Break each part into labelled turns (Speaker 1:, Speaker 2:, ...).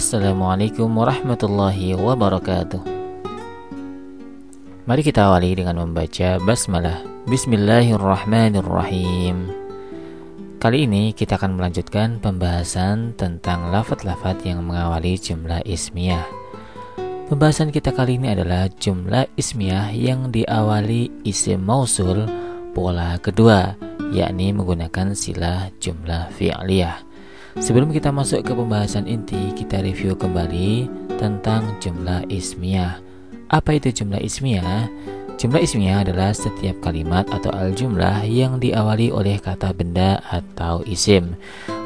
Speaker 1: Assalamualaikum warahmatullahi wabarakatuh. Mari kita awali dengan membaca basmalah. Bismillahirrahmanirrahim. Kali ini kita akan melanjutkan pembahasan tentang lafadz-lafadz yang mengawali jumlah ismiyah. Pembahasan kita kali ini adalah jumlah ismiyah yang diawali isim mausul pola kedua, yakni menggunakan silah jumlah fi'liyah. Sebelum kita masuk ke pembahasan inti, kita review kembali tentang jumlah ismiyah. Apa itu jumlah ismiyah? Jumlah ismiyah adalah setiap kalimat atau al-jumlah yang diawali oleh kata benda atau isim.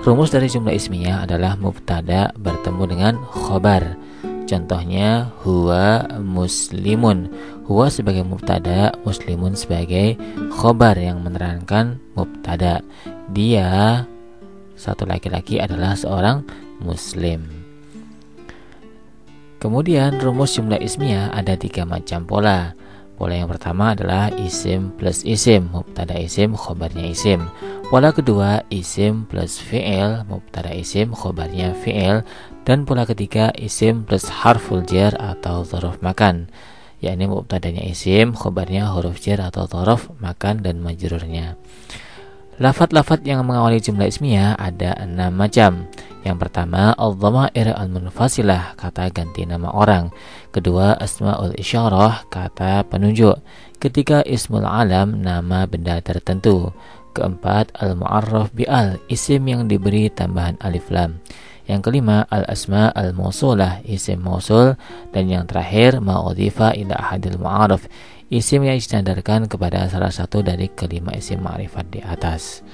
Speaker 1: Rumus dari jumlah ismiyah adalah mubtada bertemu dengan khobar. Contohnya huwa muslimun. Huwa sebagai mubtada, muslimun sebagai khobar yang menerangkan mubtada. Dia, satu laki-laki, adalah seorang muslim. Kemudian rumus jumlah ismiyah ada 3 macam pola. Pola yang pertama adalah isim plus isim, mubtada isim, khobarnya isim. Pola kedua isim plus fi'il, mubtada isim, khobarnya fi'il. Dan pola ketiga isim plus harful jar atau dzaraf makan, yakni mubtadanya isim, khobarnya huruf jar atau dzaraf makan dan majrurnya. Lafadz-lafadz yang mengawali jumlah ismiyah ada 6 macam. Yang pertama al-dhamair al-munfasilah, kata ganti nama orang. Kedua asmaul isyarah, kata penunjuk. Ketiga ismul alam, nama benda tertentu. Keempat al-mu'arraf bi'al, isim yang diberi tambahan alif lam. Yang kelima al-asma al-mausulah, isim mausul. Dan yang terakhir ma'udhifa ila ahadil mu'arraf, isim yang disandarkan kepada salah satu dari kelima isim ma'rifat di atas.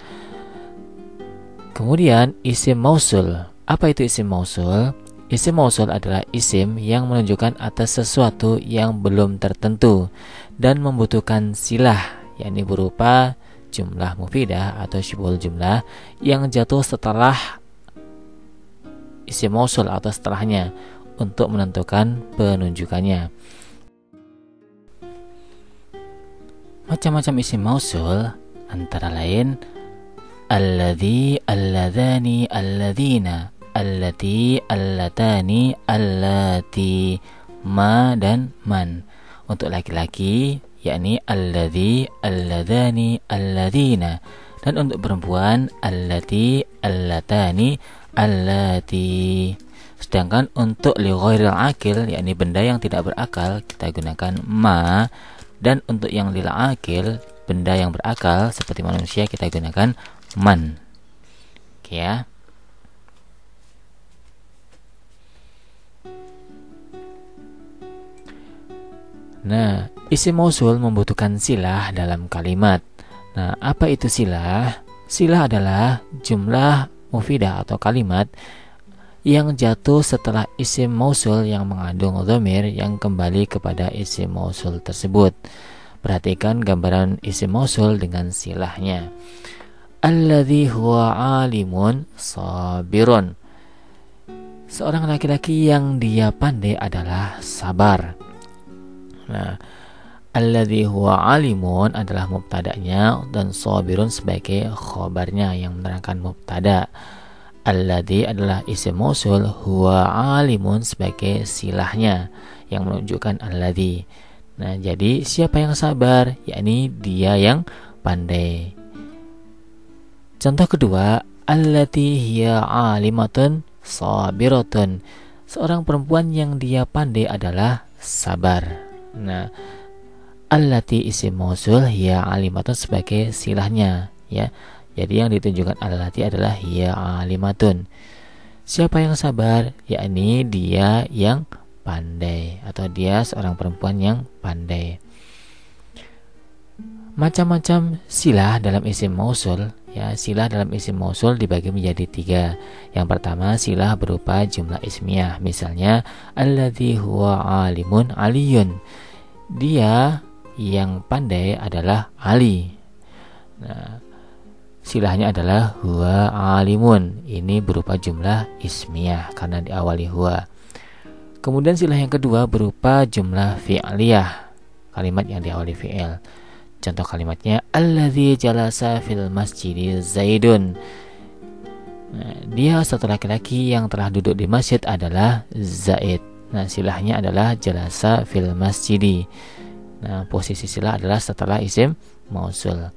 Speaker 1: Kemudian isim mausul. Apa itu isim mausul? Isim mausul adalah isim yang menunjukkan atas sesuatu yang belum tertentu dan membutuhkan silah, yakni berupa jumlah mufidah atau syibul jumlah yang jatuh setelah isim mausul atau setelahnya untuk menentukan penunjukannya. Macam-macam isim mausul antara lain alladzi, alladzani, alladzina, allati, allatani, allati, ma dan man. Untuk laki-laki yakni alladzi, alladzani, alladzina. Dan untuk perempuan allati, allatani, allati. Sedangkan untuk li ghairil aqil, yakni benda yang tidak berakal, kita gunakan ma. Dan untuk yang lil aqil, benda yang berakal seperti manusia, kita gunakan man. Oke ya. Nah, isim mausul membutuhkan silah dalam kalimat. Nah, apa itu silah? Silah adalah jumlah mufidah atau kalimat yang jatuh setelah isim mausul yang mengandung dhamir yang kembali kepada isim mausul tersebut. Perhatikan gambaran isim mausul dengan silahnya. Alladzi huwa alimun sabirun. Seorang laki-laki yang dia pandai adalah sabar. Nah, alladzi huwa alimun adalah mubtada'nya dan sabirun sebagai khobarnya yang menerangkan mubtada'. Alladzi adalah isim mausul, huwa alimun sebagai silahnya yang menunjukkan alladzi. Nah, jadi siapa yang sabar? Yakni dia yang pandai. Contoh kedua, allati hiya alimatun sabiratun. Seorang perempuan yang dia pandai adalah sabar. Nah, allati isim mausul, hiya alimatun sebagai silahnya, ya. Jadi yang ditunjukkan allati adalah hiya alimatun. Siapa yang sabar? Yakni dia yang pandai atau dia seorang perempuan yang pandai. Macam-macam silah dalam isim mausul, ya. Silah dalam isim mausul dibagi menjadi 3. Yang pertama silah berupa jumlah ismiyah. Misalnya alladzi huwa alimun aliyun. Dia yang pandai adalah Ali. Nah, silahnya adalah huwa alimun. Ini berupa jumlah ismiyah karena diawali huwa. Kemudian silah yang kedua berupa jumlah fi'liyah, kalimat yang diawali fi'il. Contoh kalimatnya alladzi jalasa fil masjidi zaidun. Nah, dia satu laki-laki yang telah duduk di masjid adalah Zaid. Nah, silahnya adalah jalasa fil masjidi. Nah, posisi silah adalah setelah isim mausul.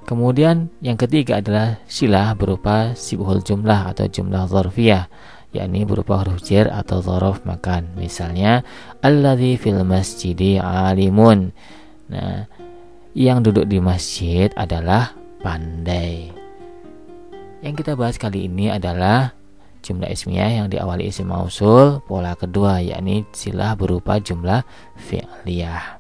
Speaker 1: Kemudian yang ketiga adalah silah berupa sibhul jumlah atau jumlah dzarfiyah, yakni berupa huruf jar atau dzaraf makan. Misalnya alladzi fil masjidi alimun. Nah, yang duduk di masjid adalah pandai. Yang kita bahas kali ini adalah jumlah ismiyah yang diawali isim mausul pola kedua, yakni silah berupa jumlah fi'liyah.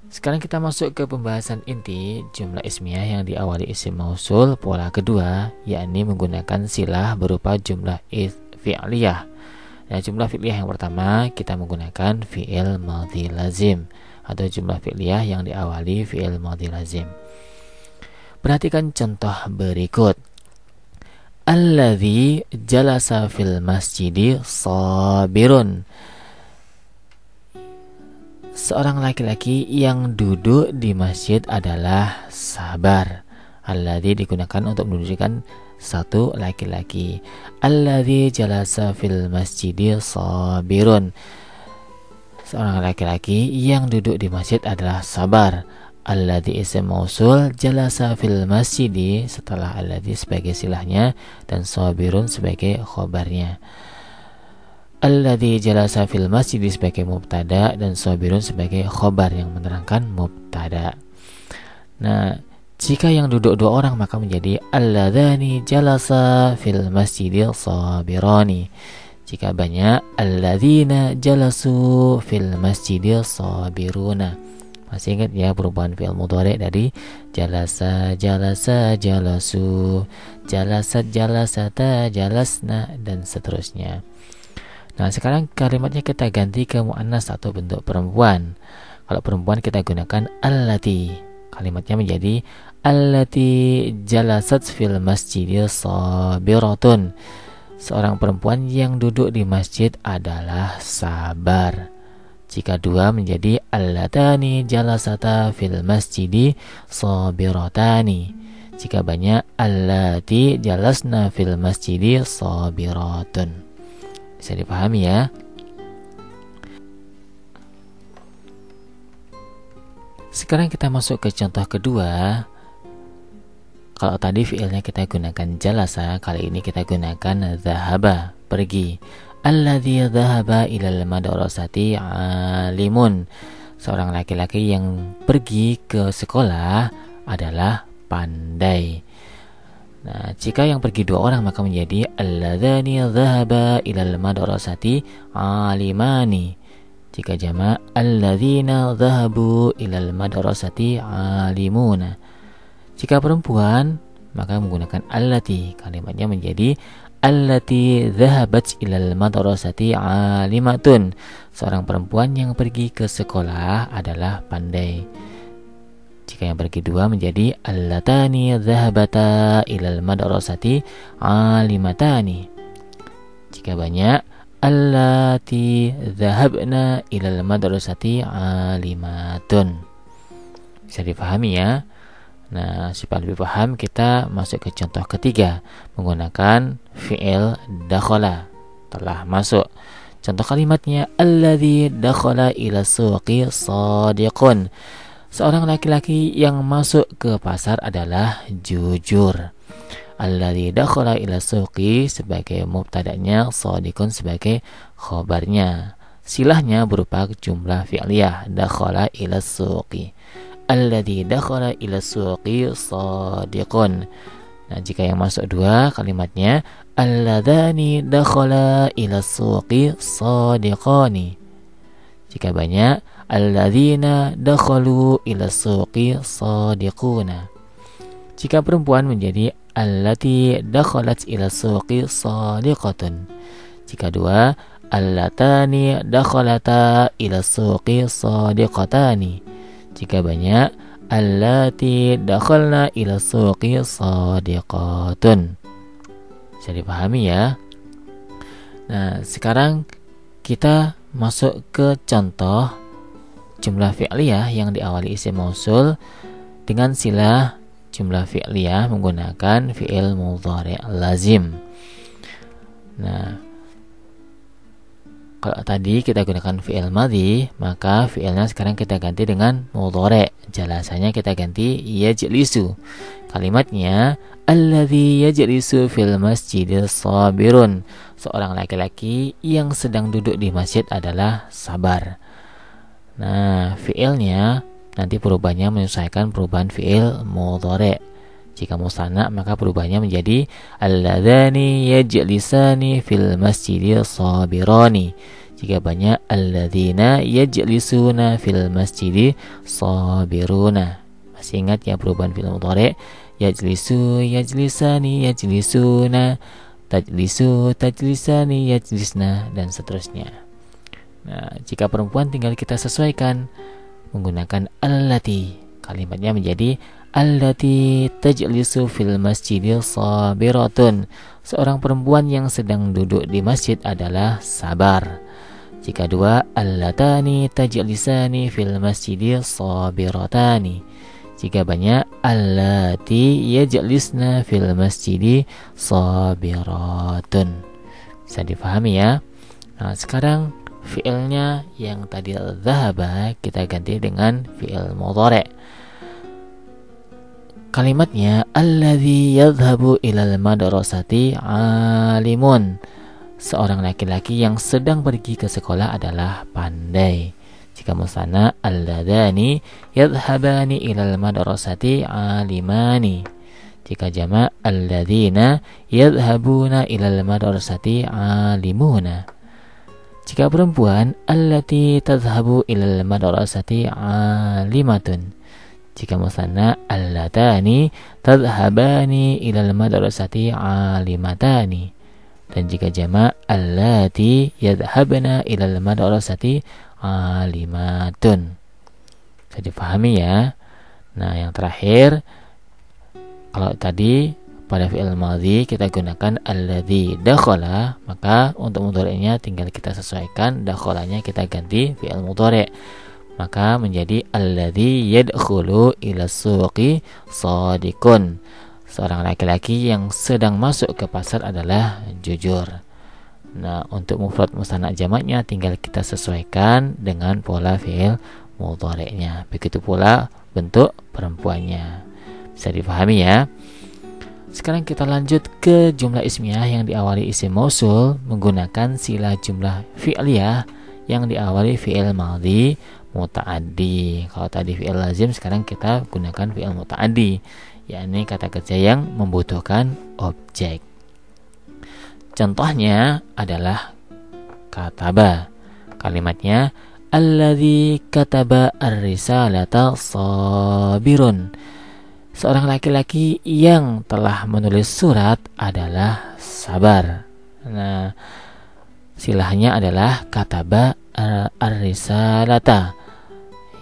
Speaker 1: Sekarang kita masuk ke pembahasan inti jumlah ismiyah yang diawali isim mausul pola kedua, yakni menggunakan silah berupa jumlah fi'liyah. Nah, jumlah fi'liyah yang pertama kita menggunakan fi'il madhi lazim atau jumlah fi'liyah yang diawali fi'il madhi lazim. Perhatikan contoh berikut. Alladzi jalasa fil masjidi sabirun. Seorang laki-laki yang duduk di masjid adalah sabar. Alladzi digunakan untuk menunjukkan satu laki-laki. Alladzi jalasa fil masjidi sabirun. Seorang laki-laki yang duduk di masjid adalah sabar. Alladzi isim mausul, jalasa fil masjidi setelah alladzi sebagai silahnya dan sabirun sebagai khobarnya. Alladzi jalasa fil masjidi sebagai mubtada dan sabirun sebagai khobar yang menerangkan mubtada. Nah, jika yang duduk dua orang maka menjadi alladzani jalasa fil masjidi sabirani. Jika banyak alladzina jalasu fil masjidi sabiruna. Masih ingat ya perubahan fi'il mudhari dari jalasa, jalasa, jalasu, jalasat, jalasata, jalasna, dan seterusnya. Nah, sekarang kalimatnya kita ganti ke muannas atau bentuk perempuan. Kalau perempuan kita gunakan allati. Kalimatnya menjadi allati jalasat fil masjidi sabiratun. Seorang perempuan yang duduk di masjid adalah sabar. Jika dua menjadi allatani jalasata fil masjidi sabiratani. Jika banyak allati jalasna fil masjidi sabiratun. Bisa dipahami ya? Sekarang kita masuk ke contoh kedua. Kalau tadi fiilnya kita gunakan jalasa, kali ini kita gunakan dhahaba, pergi. Alladzi dhahaba ilal madrasati alimun. Seorang laki-laki yang pergi ke sekolah adalah pandai. Nah, jika yang pergi dua orang maka menjadi alladzani dhahaba ilal madrasati alimani. Jika jamak alladzina dhahabu ilal madrasati alimuna. Jika perempuan maka menggunakan allati. Kalimatnya menjadi allati dhahabat ilal madrasati alimatun. Seorang perempuan yang pergi ke sekolah adalah pandai. Jika yang pergi dua menjadi allatani dhahabata ilal madrasati alimatani. Jika banyak allati dhahabna ilal madrasati alimatun. Bisa dipahami ya? Nah, supaya lebih paham kita masuk ke contoh ketiga menggunakan fi'il dakhala, telah masuk. Contoh kalimatnya alladzi dakhala ila suqi shadiqun. Seorang laki-laki yang masuk ke pasar adalah jujur. Alladzi dakhala ila suqi sebagai mubtada'nya, shadiqun sebagai khobarnya. Silahnya berupa jumlah fi'liyah dakhala ila suqi. Alladzi dakhala ila suqi shadiqun. Nah, jika yang masuk dua kalimatnya alladzani dakhala ila suqi shadiqani. Jika banyak alladzina dakhalu ila suqi shadiquna. Jika perempuan menjadi allati dakhalat ila suqi shadiqatun. Jika dua allatani dakhalata ila suqi shadiqatani. Jika banyak allati dakhalna ila suqi shadiqatun. Bisa dipahami ya? Nah, sekarang kita masuk ke contoh jumlah fi'liyah yang diawali isim mausul dengan silah jumlah fi'liyah menggunakan fi'il mudhari' lazim. Nah, kalau tadi kita gunakan fi'il madhi, maka fi'ilnya sekarang kita ganti dengan mudhari'. Jelasannya kita ganti yajlisu. Kalimatnya alladzi yajlisu fil masjidil sabirun. Seorang laki-laki yang sedang duduk di masjid adalah sabar. Nah, fi'ilnya nanti perubahannya menyesuaikan perubahan fi'il mudhari'. Jika musanna maka perubahannya menjadi alladzani yajlisani fil masjidil sabirani. Jika banyak alladzina yajlisuna fil masjidi sabiruna. Masih ingat ya perubahan fi'il mudhari'? Yajlisu, yajlisani, yajlisuna, tajlisu, tajlisani, yajlisna, dan seterusnya. Nah, jika perempuan tinggal kita sesuaikan menggunakan allati. Kalimatnya menjadi allati tajlisu fil masjidil sabiratun. Seorang perempuan yang sedang duduk di masjid adalah sabar. Jika dua, allatani tajlisani fil masjidil sabiratani. Jika banyak, allati yajlisna fil masjidi sabiratun. Bisa difahami ya. Nah, sekarang fi'ilnya yang tadi dhahaba kita ganti dengan fi'il mudhari'. Kalimatnya alladzi yadhhabu ilal madrasati alimun. Seorang laki-laki yang sedang pergi ke sekolah adalah pandai. Jika musanna alladani yadhhabani ilal madrasati alimani. Jika jama' alladzina yadhhabuna ilal madrasati alimuna. Jika perempuan allati tadhhabu ilal madrasati alimatun. Jika musanna allatani tadhhabani ilal madrasati alimatani. Dan jika jama' allati yadhhabna ilal madrasati alimatun. Bisa dipahami ya. Nah, yang terakhir, kalau tadi pada fi'il madhi kita gunakan alladzi dakhala, maka untuk mudhari'nya tinggal kita sesuaikan, dakhalanya kita ganti fi'il mudhari'. Maka menjadi alladzi yadkhulu ila suqi shadiqun. Seorang laki-laki yang sedang masuk ke pasar adalah jujur. Nah, untuk mufrad musanna jamaknya tinggal kita sesuaikan dengan pola fi'il mudhari'nya. Begitu pula bentuk perempuannya. Bisa dipahami ya. Sekarang kita lanjut ke jumlah ismiyah yang diawali isim mausul menggunakan sila jumlah fi'liyah yang diawali fi'il madhi muta'addi. Kalau tadi fi'il lazim, sekarang kita gunakan fi'il muta'addi, yakni kata kerja yang membutuhkan objek. Contohnya adalah kataba. Kalimatnya alladzi kataba ar-risalata sabirun. Seorang laki-laki yang telah menulis surat adalah sabar. Nah, silahnya adalah kataba ar-risalata,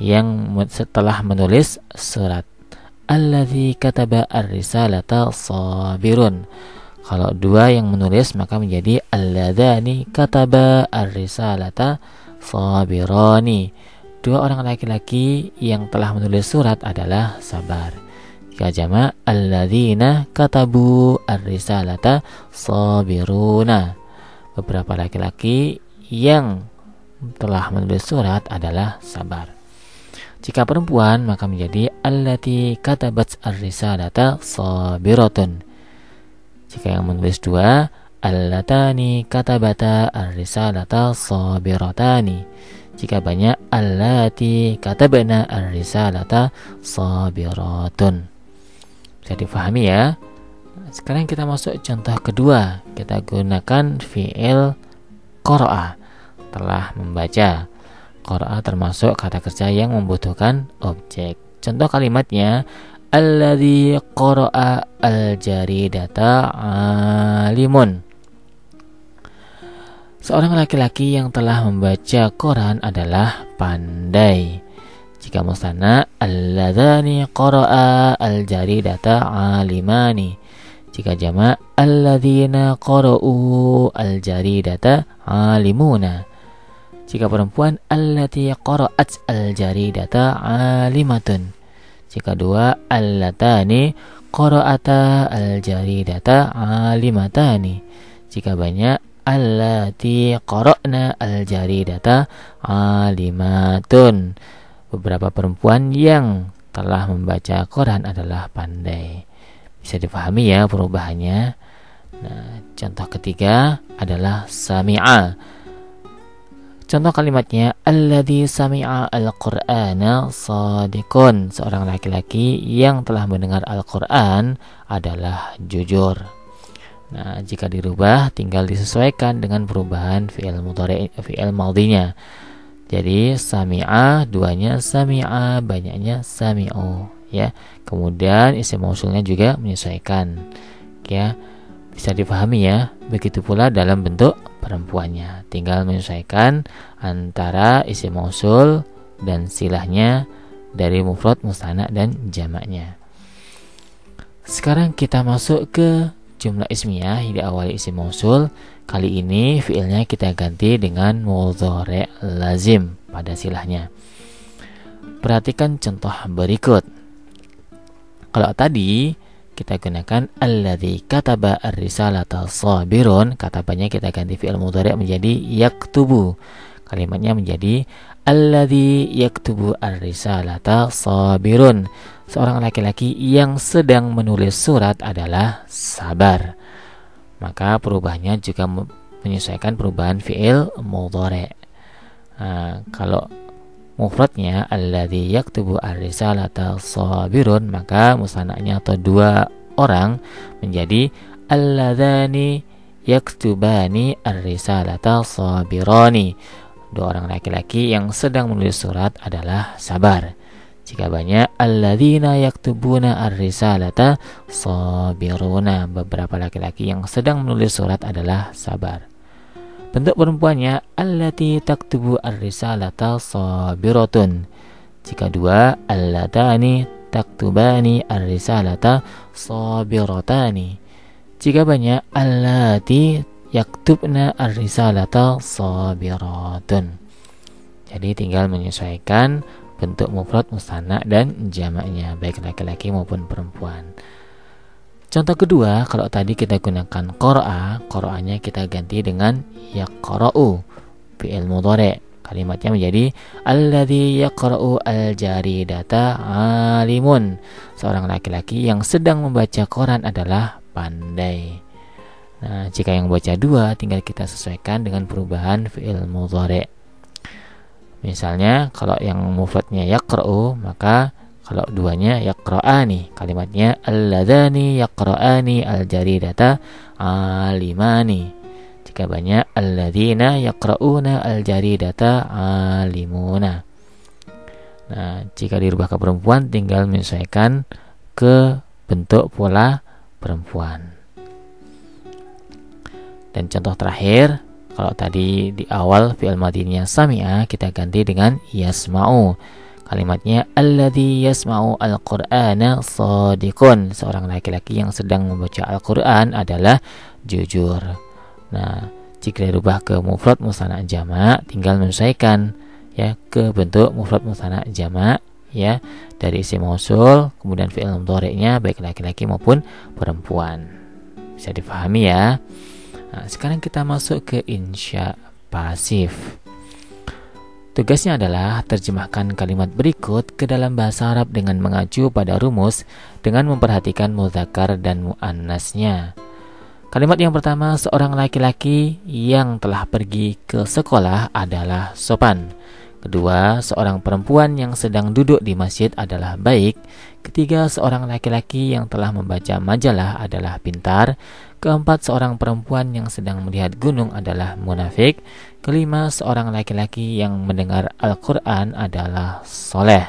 Speaker 1: yang setelah menulis surat. Alladzi kataba ar-risalata sabirun. Kalau dua yang menulis maka menjadi alladzani kataba ar-risalata sabirani. Dua orang laki-laki yang telah menulis surat adalah sabar. Jika jama' alladzina katabu ar-risalata sabiruna. Beberapa laki-laki yang telah menulis surat adalah sabar. Jika perempuan maka menjadi allati katabat ar-risalata sabiratun. Jika yang menulis dua, allatani katabata ar-risalata sabiratani. Jika banyak, allati katabna ar-risalata sabiratun. Bisa difahami ya. Sekarang kita masuk contoh kedua. Kita gunakan fi'il qara'a, telah membaca. Qara'a termasuk kata kerja yang membutuhkan objek. Contoh kalimatnya alladzi qara'a al-jaridata alimun. Seorang laki-laki yang telah membaca koran adalah pandai. Jika musanna alladzani qara'a al-jaridata alimani. Jika jama' alladzina qara'u al-jaridata alimuna. Jika perempuan allati qara'at al-jaridata alimatun. Jika dua, allatani qara'ata al-jaridata alimatani. Jika banyak, allati qara'na al-jaridata alimatun. Beberapa perempuan yang telah membaca Quran adalah pandai. Bisa dipahami ya perubahannya. Nah, contoh ketiga adalah sami'a. Contoh kalimatnya, alladzi sami'a al-Qur'ana shadiqun. Seorang laki-laki yang telah mendengar Al-Qur'an adalah jujur. Nah, jika dirubah tinggal disesuaikan dengan perubahan fi'il mudhari' fi'il madhinya. Jadi sami'a duanya sami'a, banyaknya sami'u ya. Kemudian isim mausulnya juga menyesuaikan. Ya. Bisa dipahami ya. Begitu pula dalam bentuk perempuannya, tinggal menyesuaikan antara isim mausul dan silahnya dari mufrad, musanna dan jamaknya. Sekarang kita masuk ke jumlah ismiyah yang diawali isim mausul. Kali ini fiilnya kita ganti dengan mudhari' lazim pada silahnya. Perhatikan contoh berikut. Kalau tadi kita gunakan alladzi kataba ar-risalata sabirun, katabanya kita ganti fi'il mudhari' menjadi yaktubu. Kalimatnya menjadi alladzi yaktubu ar-risalata sabirun. Seorang laki-laki yang sedang menulis surat adalah sabar. Maka perubahannya juga menyesuaikan perubahan fi'il mudhari'. Kalau mufradnya alladzi yaktubu ar-risalata sabirun, maka musanna'nya atau dua orang menjadi alladzani yaktubani ar-risalata sabirani. Dua orang laki-laki yang sedang menulis surat adalah sabar. Jika banyak, alladzina yaktubuna ar-risalata sabiruna. Beberapa laki-laki yang sedang menulis surat adalah sabar. Bentuk perempuannya allati taktubu ar-risalata sabiratun. Jika dua, allatani taktubani ar-risalata sabiratani. Jika banyak, allati yaktubna ar-risalata sabiratun. Jadi tinggal menyesuaikan bentuk mufrad, musanna dan jamaknya, baik laki-laki maupun perempuan. Contoh kedua, kalau tadi kita gunakan qara'a-nya kita ganti dengan yaqra'u, fi'il mudhari'. Kalimatnya menjadi alladzi yaqra'u al-jaridata alimun. Seorang laki-laki yang sedang membaca Quran adalah pandai. Nah, jika yang baca dua, tinggal kita sesuaikan dengan perubahan fi'il mudhari'. Misalnya, kalau yang mufradnya yaqra'u, maka kalau duanya yaqra'ani, kalimatnya alladzani yaqra'ani al-jaridata alimani. Jika banyak, alladzina yaqra'una al-jaridata alimuna. Nah, jika dirubah ke perempuan tinggal menyesuaikan ke bentuk pola perempuan. Dan contoh terakhir, kalau tadi di awal fi'il madhinya sami'a, kita ganti dengan yasma'u. Kalimatnya alladzi yasma'u al-Qur'ana shadiqun. Seorang laki-laki yang sedang membaca Al-Qur'an adalah jujur. Nah, jika dirubah ke mufrad musanna jamak, tinggal menyesuaikan ya ke bentuk mufrad musanna jamak ya dari isim mausul, kemudian fi'il mudhari'nya baik laki-laki maupun perempuan. Bisa dipahami ya. Nah, sekarang kita masuk ke insya pasif. Tugasnya adalah terjemahkan kalimat berikut ke dalam bahasa Arab dengan mengacu pada rumus dengan memperhatikan mudzakkar dan muannasnya. Kalimat yang pertama, seorang laki-laki yang telah pergi ke sekolah adalah sopan. Kedua, seorang perempuan yang sedang duduk di masjid adalah baik. Ketiga, seorang laki-laki yang telah membaca majalah adalah pintar. Keempat, seorang perempuan yang sedang melihat gunung adalah munafik. Kelima, seorang laki-laki yang mendengar Al-Quran adalah soleh.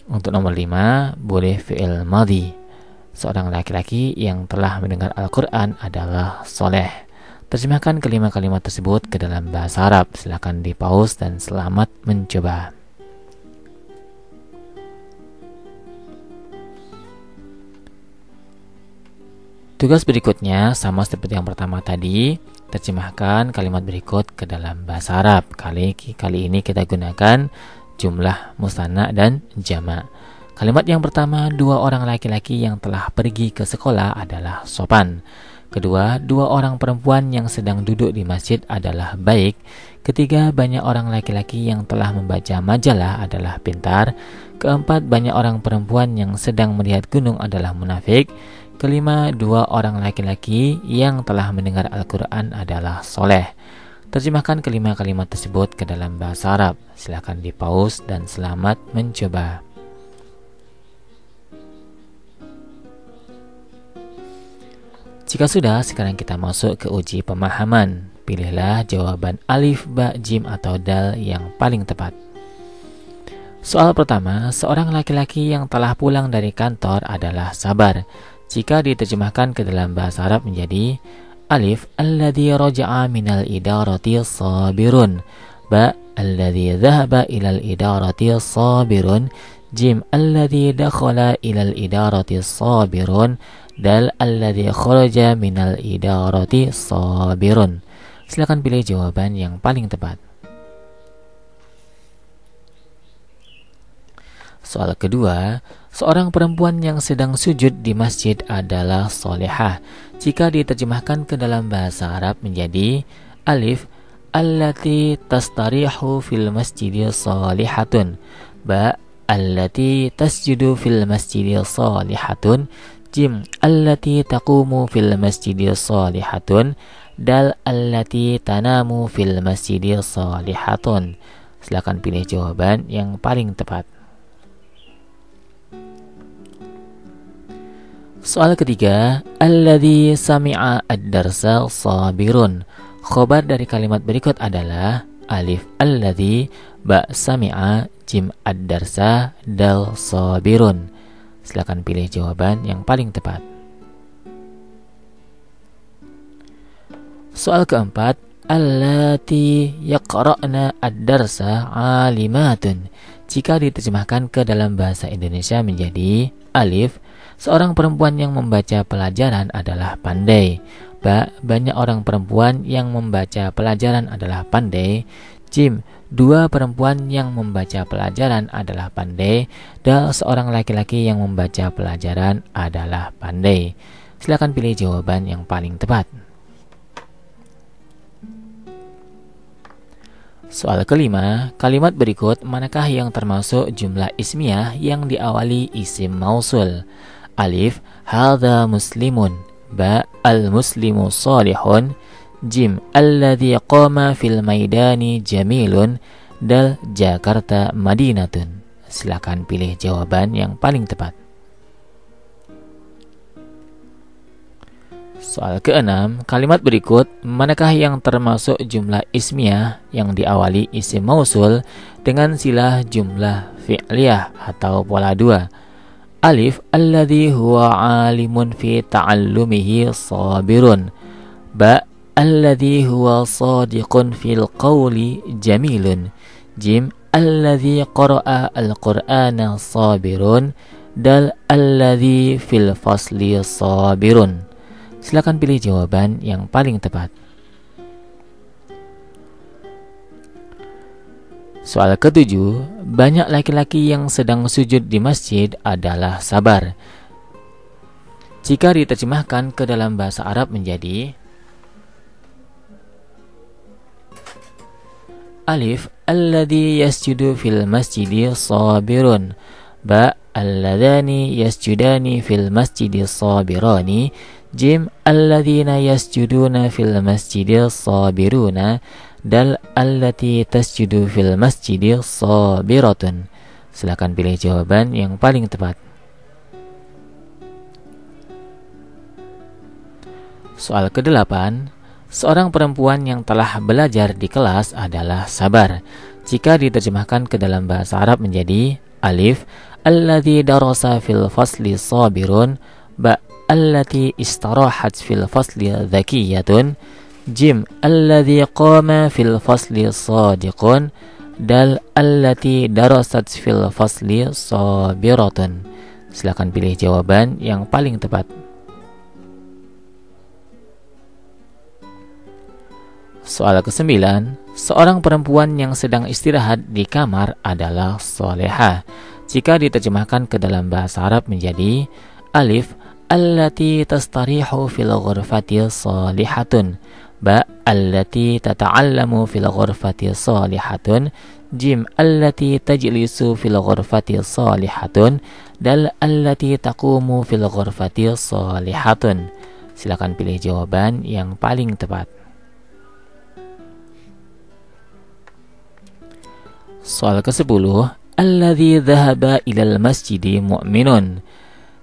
Speaker 1: Untuk nomor 5, boleh fi'il madhi. Seorang laki-laki yang telah mendengar Al-Quran adalah soleh. Terjemahkan kelima kalimat tersebut ke dalam bahasa Arab. Silakan di-pause dan selamat mencoba. Tugas berikutnya sama seperti yang pertama tadi, terjemahkan kalimat berikut ke dalam bahasa Arab. Kali ini kita gunakan jumlah musanna dan jamak. Kalimat yang pertama, 2 orang laki-laki yang telah pergi ke sekolah adalah sopan. Kedua, 2 orang perempuan yang sedang duduk di masjid adalah baik. Ketiga, banyak orang laki-laki yang telah membaca majalah adalah pintar. Keempat, banyak orang perempuan yang sedang melihat gunung adalah munafik. Kelima, 2 orang laki-laki yang telah mendengar Al-Quran adalah soleh. Terjemahkan kelima kalimat tersebut ke dalam bahasa Arab. Silakan di-pause dan selamat mencoba. Jika sudah, sekarang kita masuk ke uji pemahaman. Pilihlah jawaban alif, ba, jim, atau dal yang paling tepat. Soal pertama, seorang laki-laki yang telah pulang dari kantor adalah sabar. Jika diterjemahkan ke dalam bahasa Arab menjadi alif, alladhi raja'a minal idarati sabirun. Ba, alladhi dhahaba ilal idarati sabirun. Jim, alladhi dakhala ilal idarati sabirun. Dal, alladhi kharaja minal idarati sabirun. Silakan pilih jawaban yang paling tepat. Soal kedua, seorang perempuan yang sedang sujud di masjid adalah solehah. Jika diterjemahkan ke dalam bahasa Arab menjadi alif, allati tastarihu fil masjidi salihatun. Ba, allati tasjudu fil masjidi salihatun. Jim, allati taqumu fil masjidi salihatun. Dal, allati tanamu fil masjidi salihatun. Silakan pilih jawaban yang paling tepat. Soal ketiga, alladhi sami'a ad-darsa sabirun. Khobar dari kalimat berikut adalah alif alladhi, ba sami'a, jim ad-darsa, dal sabirun. Silakan pilih jawaban yang paling tepat. Soal keempat, allati yaqra'na ad-darsa alimatun. Jika diterjemahkan ke dalam bahasa Indonesia menjadi alif, seorang perempuan yang membaca pelajaran adalah pandai. Ba, banyak orang perempuan yang membaca pelajaran adalah pandai. Jim, 2 perempuan yang membaca pelajaran adalah pandai. Dal, seorang laki-laki yang membaca pelajaran adalah pandai. Silakan pilih jawaban yang paling tepat. Soal kelima, kalimat berikut manakah yang termasuk jumlah ismiyah yang diawali isim mausul? Alif, hadza muslimun. Ba, al-muslimu salihun. Jim, alladhi qama fil maidani jamilun. Dal, Jakarta madinatun. Silakan pilih jawaban yang paling tepat. Soal keenam, kalimat berikut manakah yang termasuk jumlah ismiyah yang diawali isim mausul dengan silah jumlah fi'liyah atau pola 2? Alif, alladhi huwa alimun fi ta'allumihi sabirun. Ba, alladhi huwa sadiqun fil qawli jamilun. Jim, alladhi qara'a al-qur'ana sabirun. Dal, alladhi fil fasli sabirun. Silakan pilih jawaban yang paling tepat. Soal ketujuh, banyak laki-laki yang sedang sujud di masjid adalah sabar. Jika diterjemahkan ke dalam bahasa Arab menjadi alif, alladhi yasjudu fil masjidi sabirun. Ba, alladhani yasjudani fil masjidi sabirani. Jim, alladzina yasjuduna fil masjidi sabiruna. Dal, allati tasjudu fil masjidi sabiratun. Silakan pilih jawaban yang paling tepat. Soal ke-8, seorang perempuan yang telah belajar di kelas adalah sabar. Jika diterjemahkan ke dalam bahasa Arab menjadi alif, alladzi darasa fil fasli sabirun. Ba, allati istarahat fil fasli dzakiyatun. Jim, alladzi qama fil fasli sadiqun. Dal, allati darasat fil fasli sabiratun. Silakan pilih jawaban yang paling tepat. Soal ke-9, seorang perempuan yang sedang istirahat di kamar adalah solehah. Jika diterjemahkan ke dalam bahasa Arab menjadi alif, allati tastarihu fil ghurfati salihatun, ba, allati tata'allamu fil ghurfati salihatun, jim, allati tajlisu fil ghurfati salihatun, dal, allati taqumu fil ghurfati salihatun. Silakan pilih jawaban yang paling tepat. Soal ke-10, alladzi dhahaba ilal masjidi mu'minun.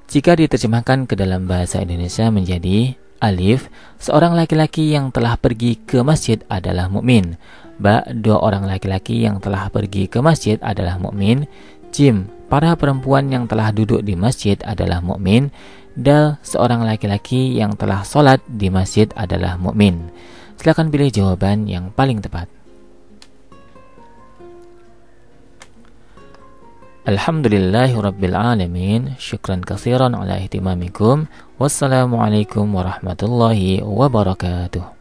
Speaker 1: Jika diterjemahkan ke dalam bahasa Indonesia menjadi alif, seorang laki-laki yang telah pergi ke masjid adalah mukmin. Ba, dua orang laki-laki yang telah pergi ke masjid adalah mukmin. Jim, para perempuan yang telah duduk di masjid adalah mukmin. Dal, seorang laki-laki yang telah sholat di masjid adalah mukmin. Silakan pilih jawaban yang paling tepat. Alhamdulillahirrabbilalamin. Syukran katsiran ala ihtimamikum. Wassalamualaikum warahmatullahi wabarakatuh.